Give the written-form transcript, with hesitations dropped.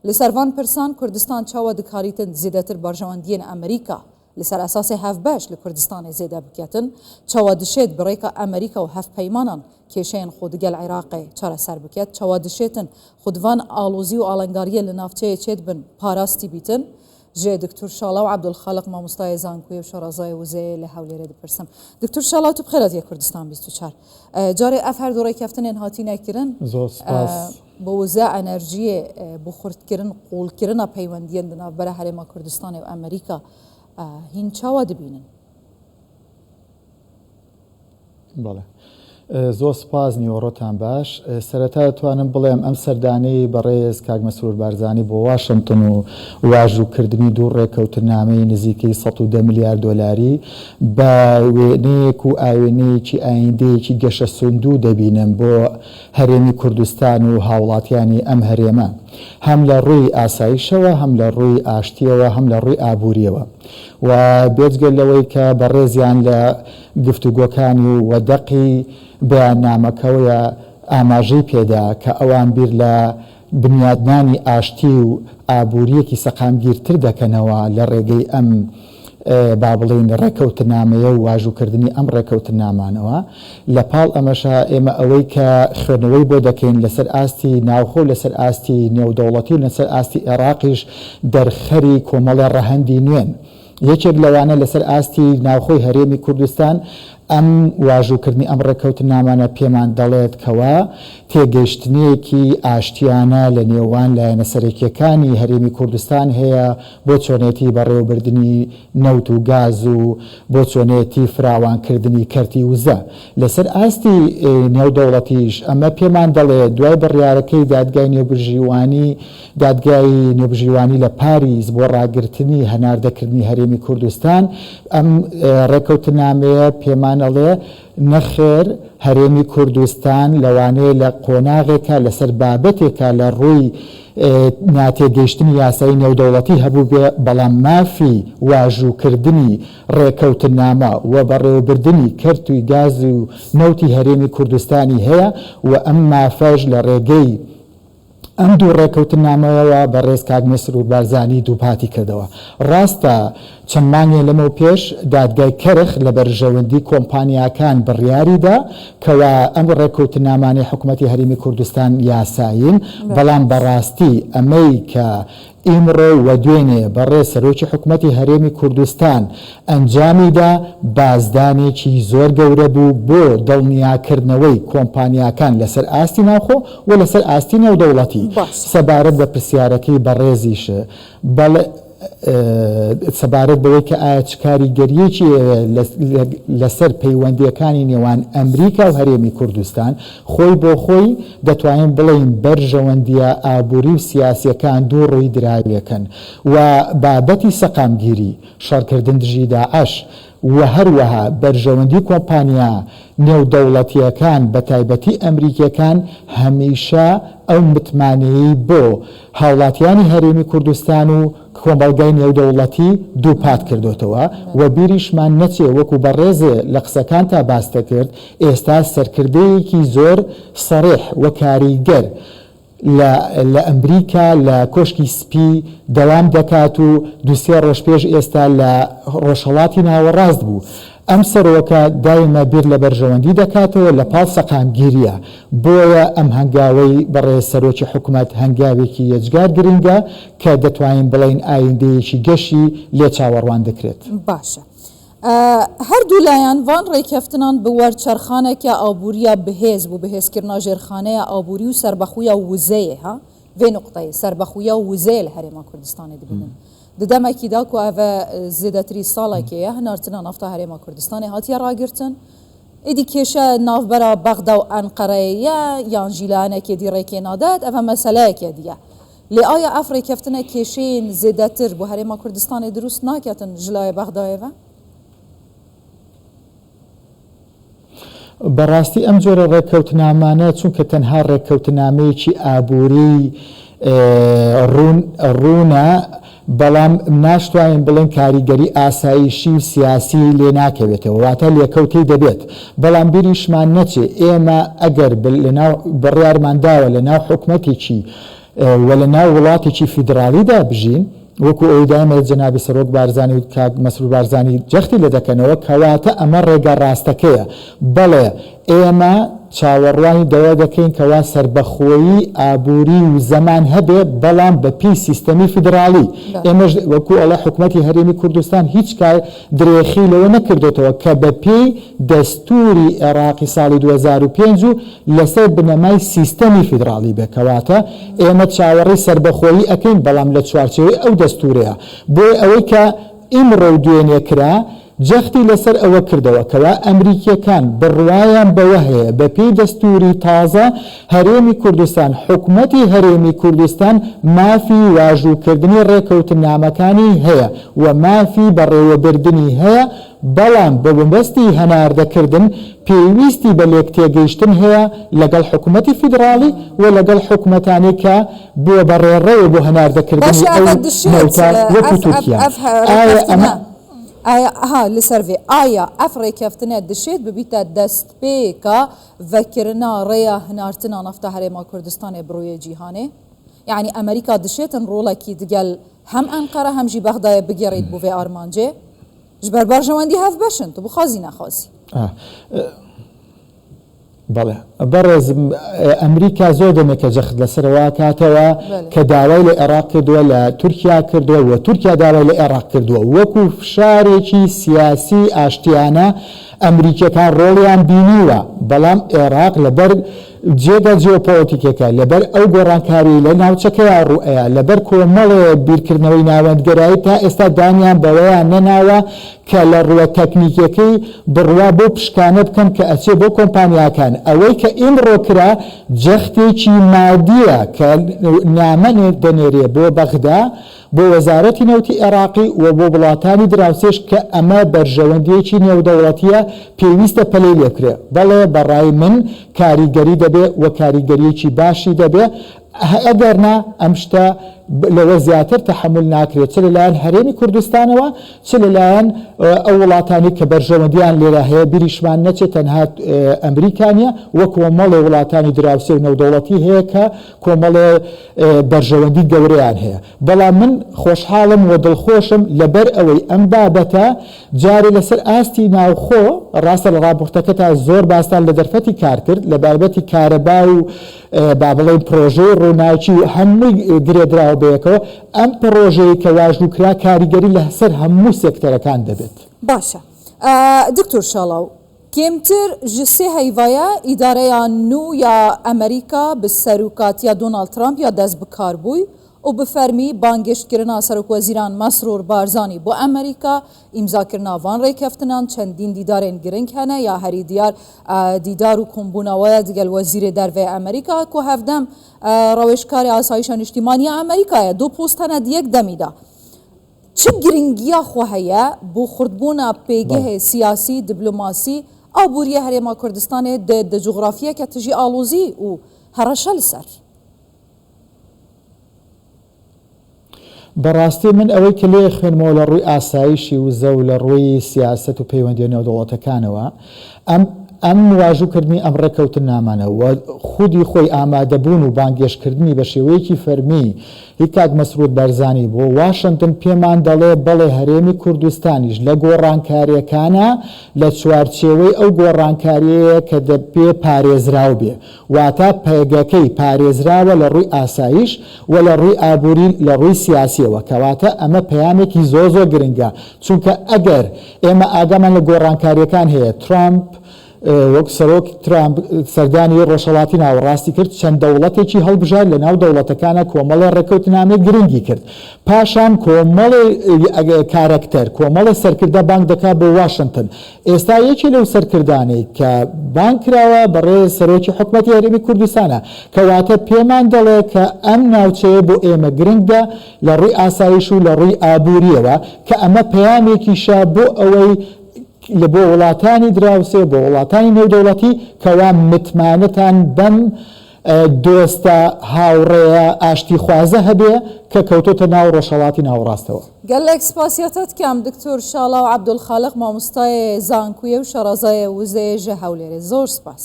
لسروان پرسان کردستان چاوا دکاریتن زیادتر برجواندین امریکا لسر اساس هف باش لکردستان زیاده بکتن چاوا دشید برایکا امریکا و هف پیمانان کشین خودگل عراق چرا سر بکت چاوا دشیتن خودوان آلوزی و آلنگاریه لنافچه چید بن پاراستی بیتن جه دکتور شالا و عبدالخالق ما مستای زانکوی و شرازای وزه لحولی رد پرسم دکتور شالا تو بخیر از یک کردستان 24 جاری افر دوره کفتن انهاتی نکرن با وزه انرژی بخورد کرن قول کرن پیوندین دناف برای حرم کردستان و امریکا هین چاوا دبینن بله زۆر سپاس نیوەڕۆتان باش سەرەتا دەتوانم بڵێم ئەم سەردانەی بەڕێز کاک مەسرور بارزانی بۆ واشنگتن و واژووکردنی دوو ڕێکەوتنامەی نزیکەی 110 میلیارد دۆلاری بە وێنەیەک و ئاوێنەیەکی ئایندەیەکی گەشە سوندوو دەبینم بۆ هەرێمی کوردستان و هاوڵاتیانی ئەم هەرێمە هەم لە ڕووی ئاسایشەوە هەم لە ڕووی ئاشتیەوە هەم لە ڕووی ئابووریەوە و بێجگەل لەوەی کە بەڕێزیان لە گفتوگۆکانی و وەدەقی بەیاننامەکەوەیە ئاماژەی پێدا کە ئەوان بیر لە بنیادنانی ئاشتی و ئابووریەکی سەقامگیرتر دەکەنەوە لە ڕێگەی ئەم با بڵێن ڕێکەوتنامەیە و واژووکردنی ئەم ڕێکەوتنامانەوە لە پاڵ ئەمەشە ئێمە ئەوەی کە خوێنەوەی بۆ دەکەین لەسەر ئاستی ناوخۆ لەسەر ئاستی نێودەوڵەتی و لەسەر ئاستی عێراقیش دەرخەری کۆمەڵە ڕەهەندی نوێن یەکێک لەوانە لەسەر ئاستی ناوخۆی هەرێمی کوردستان ئەم واژووکردنی ئەم ڕێکەوتنامانە پێمان دەڵێت کەوا تێگەیشتنێکی ئاشتیانە لە نێوان لایەنە سەرەکیەکانی هەرێمی کوردستان هەیە بۆ چۆنێتی بەڕێوەبردننی نەوت و گاز و بۆ چۆنێتی فراوانکردنی کەرتی وزە لەسەر ئاستی نێودەوڵەتیش ئەمە پێمان دەڵێت دوای بڕیارەکەی دادگای نێوبژیوانی لە پاریس بۆ ڕاگررتنی هەناردەکردنی هەرێمی کوردستان ئەم ڕێکەوتنامەیە پێمان ئەڵێ نەخێر هەرێمی کوردستان لەوانەیە لە قۆناغێکە لەسەر بابەتێکە لە ڕووی ناتێگەیشتنی یاسایی نێودەوڵەتی هەبوو بێ بەڵام مافی واژووکردنی ڕێکەوتنامە و بەڕێوەبردننی کەرتوی گاز و نەوتی هەرێمی کوردستانی هەیە و ئەم مافەش لە ڕێگەی ئەم دوو ڕێکەوتنامەوە بەڕێز کاک مەسرور بارزانی دووپاتی کردەوە ڕاستە چەند مانگێ لەمە پێش دادگای کەرخ لە بەرژەوەندی کۆمپانیاکان بڕیاریدا کەوا ئەم ڕێکەوتنامانەی حکوومەتی هەرێمی کوردستان یاساین بەڵام بەڕاستی ئەمەی کە ئیمڕۆ و دوێنێ بەڕێز سەرۆکی حکوومەتی هەرێمی کوردستان ئەنجامیدا بازدانێکی زۆر گەورە بوو بۆ دڵنیاکردنەوەی کۆمپانیاکان لەسەر ئاستی ناوخۆ و لەسەر ئاستی نێودەوڵەتی سەبارەت بە پرسیارەکەی بەڕێزیش سەبارەت بەوەی کە ئایا چ کاریگەریەکی لەسەر پەیوەندیەکانی نێوان ئەمریکا و هەرێمی کوردستان خۆی بۆ خۆی دەتوانین بڵێین بەرژەوەندیە ئابووری و سیاسیەکان دوو ڕووی دراویەکەن و بابەتی سەقامگیری شەڕکردن دژی داعش و هەروەها بەرژەوەندی کۆمپانیا نێودەوڵەتیەکان بە تایبەتی ئەمریکیەکان هەمیشە ئەو متمانەیەی بۆ هاوڵاتیانی هەرێمی کوردستان و کۆمەڵگای نێودەوڵەتی دووپات کردوتەوە و بیریشمان نەچێ وەکو بەڕێزێ لە قسەکان تا باستە کرد ئێستا سەرکردەیەکی زۆر سەڕێح و کاریگەر لە ئەمریکا لە کۆشکی سپی دەوام دەکات و دوسێ ڕۆژ پێش ئێستا لە ڕۆژهەڵاتی ناوەڕاست بوو ئەم سەرۆکە دایمە بیر لە بەرژەوەندی دەکاتەوە لە پاڵ سەقامگیریە بۆیە ئەم هەنگاوەی بەڕێز سەرۆکی حکوومەت هەنگاوێکی یەجگار گرنگە کە دەتوانین بڵێن ئایندەیەکی گەشی لێ چاوەڕوان دەکرێت باشە هەردوو لایەن وان ڕێککەفتنان بە وەرچەرخانێکە ئابووریە بەهێز بوو بەهێزکردنا ژێرخانەیە ئابووری و سەربەخویە وزەیە ها vê noqteyê serбەخویە و wizê li herêma Kurdistanê dibînin. Di demekî da ku ev zêdetirî salekê ye hinartina nafta herêma Kurdistanê hatiye ragirtin. Êdî kêşe navbera Bexda û Enqereyê ye yan jî li hinekê dî rêkê nadet ev meseleyekê diye. Lê aya ev rêkeftina kêşeyên zêdetir bu herêma Kurdistanê dirûst naketin ji layê Bexdayê ve? بەڕاستی ئەم جۆرە ڕێککەوتنامانە چونکە تەنها ڕێککەوتنامەیەکی ئابووری ڕوونە بەڵام ناشتوانین بڵێن کاریگەری ئاسایشی و سیاسی لێ ناکەوێتەوە واتە لێکەوتەی دەبێت بەڵام بیریشمان نەچێ ئێمە ئەگەر بڕیارمانداوە لە ناو حکومەتێکی و لە ناو وڵاتێکی فیدراالیدا بژین وەکو ئەوی دامێت جەنابی سەرۆک بارزانی و کاک مەسرور بارزانی جەختی لە دەکەنەوە کەواتە ئەمە ڕێگە ڕاستەکەیە بەڵێ ئێمە چاوەڕوانی دەوە دەکەین کەوا سربەخۆیی ئابووری و زەمان هەبێ بەڵام بە پێی سیستەمی فیدراالی ئێمەش وەکو ئەڵە حکوومەتی هەرێمی کوردستان هیچ کار درێخی لەوە نەکردێتەوە کە بە پێی دەستوری عێراقی ساڵی 2005 و لەسەر بنەمای سیستەمی فیدراالی بێکەواتە ئێمە چاوەڕی سربەخۆیی ئەەکەین بەڵام لە چوارچێوەی ئەو دەستورەیە بۆی ئەوەی کە ئیمڕۆ دوێنێ کرا جەختی لەسەر ئەوە کردەوە کەوا ئەمریکیەکان بڕوایان بەوە هەیە بە پێی دەستوری تازە هەرێمی کوردستان حکوومەتی هەرێمی کوردستان مافی واژووکردنی ڕێکەوتنامەکانی هەیە و مافی بەڕێوەبردننی هەیە بەڵام بە بەستی هەناردەکردن پێویستی بە لێک تێگەیشتن هەیە لەگەڵ حکوومەتی فیدراالی و لەگەڵ حکوومەتانی کە بووە بەڕێڕەوە بۆ هەناردەکردنی وەکو تورکیا ئایا لەسەرێ ئایا ئەف ڕێکەفتنێت دەشێت ببیتە دەست پێکە ڤەکردنا ڕێیە هەنارتنا نەفتە هەرێما کوردستانی بڕوویە جیهانێ یعنی ئەمریکا دەشێتن ڕۆڵێکی دگەل هەم ئەنقەرە هەمژی بەغدایە بگەڕێت بۆ vê ئارمانجێ ji ber berjewendî hev beşin tu bixwazî nexwazî بەڵێ بەڕێزم ئەمریکا زۆر دەمێکە جەخت لەسەرەوە کاتەوە کە داوای لە عێراق کردووە لە تورکیا کردووە و تورکیا داوای لە عێراق کردووە وەکو فشارێکی سیاسی ئاشتیانە ئەمریکیەکان ڕۆڵیان بینیوە بەڵام عێراق لەبەر جێگە جیۆپۆلیتیکەکە لەبەر ئەو گۆڕانکاری لە ناوچەکەیە ڕوئەیە لەبەر کۆمەڵێ بیرکردنەوەی ناوەندگەرایی تا ئێستا دانیان بەوەیان نەناوە کە لە ڕوە تەکنیکەکەی بڕوا بۆ پشکانە بکەن کە ئەچێ بۆ کۆمپانیاکان ئەوەی کە ئیمڕۆ کرا جەختێکی مادیە کە نامەنێک دەنێرێ بۆ بەغدا بۆ وەزارەتی نەوتی عێراقی و بۆ وڵاتانی دراوسێش کە ئەمە بەرژەوەندیەکی نێودەوڵەتیە پێویستە پەلەی لێکرێ بەڵێ بەڕای من کاریگەری دەبێ و کاریگەریەکی باشی دەبێ ئەگەرنا ئەم شتە لەوە زیاتر تەحمل ناکرێت چ لەلایەن هەرێمی کوردستانەوە چ لەلایەن ئەو وڵاتانی کە بەرژەوەندیان لێرە هەیە بیریشمان نەچێت تەنها ئەمریکانیە وە کۆمەڵێ وڵاتانی دراوسێ و نەودەوڵەتی هەیە کە کۆمەڵێ بەرژەوەندی گەورەیان هەیە بەڵام من خۆشحاڵم و دڵخۆشم لەبەر ئەوەی ئەم بابەتە جارێ لەسەر ئاستی ناوخۆ ڕاستە لە ڕاپۆرتەکە تا زۆر باستان لە دەرفەتی کار کرد لە بابەتی کارەبا و با بڵێن پرۆژەی ڕووناچی و هەمووی گرێدراوە بەیەکەوە ئەم پرۆژەیە کە واژووکرا کاریگەری لەسەر هەموو سێکتەرەکان دەبێت باشە دکتۆر شاڵاو کێمتر ji sê heyvaya îdareya nû ya Amerîka bi serokatiya Donald Trump ya dest bi karbûy û bi fermî bangêştkirina Serokwezîran Mesrûr Barzanî bo Amerîka îmzakirina van rêkeftinan çendîn dîdarên giring hene ya herî diyar dîdar û kombûna we ya digel Wezîrê Derve Amerîka ku hevdem rawêjkarê asayîşa niştîmaniya Amerîkaya du post hene di yek demî da çi giringiya xwe heye bo xurtbûna pêgehê siyasî diplomasî abûriya Herêma Kurdistanê di coğrafiyeke tijî alozî û hereşe li ser بەڕاستی من ئەوەی کە لێ خوێنمەوە لە ڕووی ئاسایشی و زە و لە ڕووی سیاست و پەیوەندی نێودەوڵەتەکانەوە ئەم واژووکردنی ئەم ڕێکەوتن نامانەوە خودی خۆی ئامادەبوون و بانگێشکردنی بە شێوەیەکی فەرمی هیچ کاک مەسرود بەرزانی بۆ واشنگتن پێمان دەڵێ بەڵێ هەرێمی کوردستانیش لە گۆڕانکاریەکانە لە چوارچێوەی ئەو گۆڕانکاریەیە کە دەبێ پارێزراو بێ واتە پێگەکەی پارێزراوە لە ڕووی ئاسایش و لە ڕووی ئابووری لە ڕووی سیاسیەوە کەواتە ئەمە پەیامێکی زۆر گرنگە چونکە ئەگەر ئێمە ئاگامان لە گۆڕانکاریەکان هەیە ترامپ وەک سەرۆک ترامپ سەردانی ڕۆژهەڵاتی ناوەڕاستی کرد چەند دەوڵەتێکی هەڵبژار لە ناو دەوڵەتەکانە کۆمەڵێ ڕێکەوتنامێ گرنگی کرد پاشان کۆمەڵێ کارەکتەر کۆمەڵێ سەرکردە بانگ دەکات بۆ واشنگتن ئێستا یەکی لەو سەرکردانەی کە بانگ کراوە بەڕێ سەرۆکی حکوومەتی هەرێمی کوردستانە کەواتە پێمان دەڵێ کە ئەم ناوچەیە بۆ ئێمە گرنگە لە ڕووی ئاسایش و لە ڕووی ئابووریەوە کە ئەمە پەیامێکیشە بۆ ئەوەی لە بۆ وڵاتانی دراوسێ بۆ وڵاتانی نێودەوڵەتی کەوا متمانەتان بەم دۆستە هاوڕێیە ئاشتی خوازە هەبێ کە کەوتۆتە ناو ڕۆژهەڵاتی ناوەڕاستەوە gelek spasiyetت kem Diktor Şalaw Abdulxaliq mamostayê Zankuye û şerazayê Wizeyê ji Hewlêrê zor spas.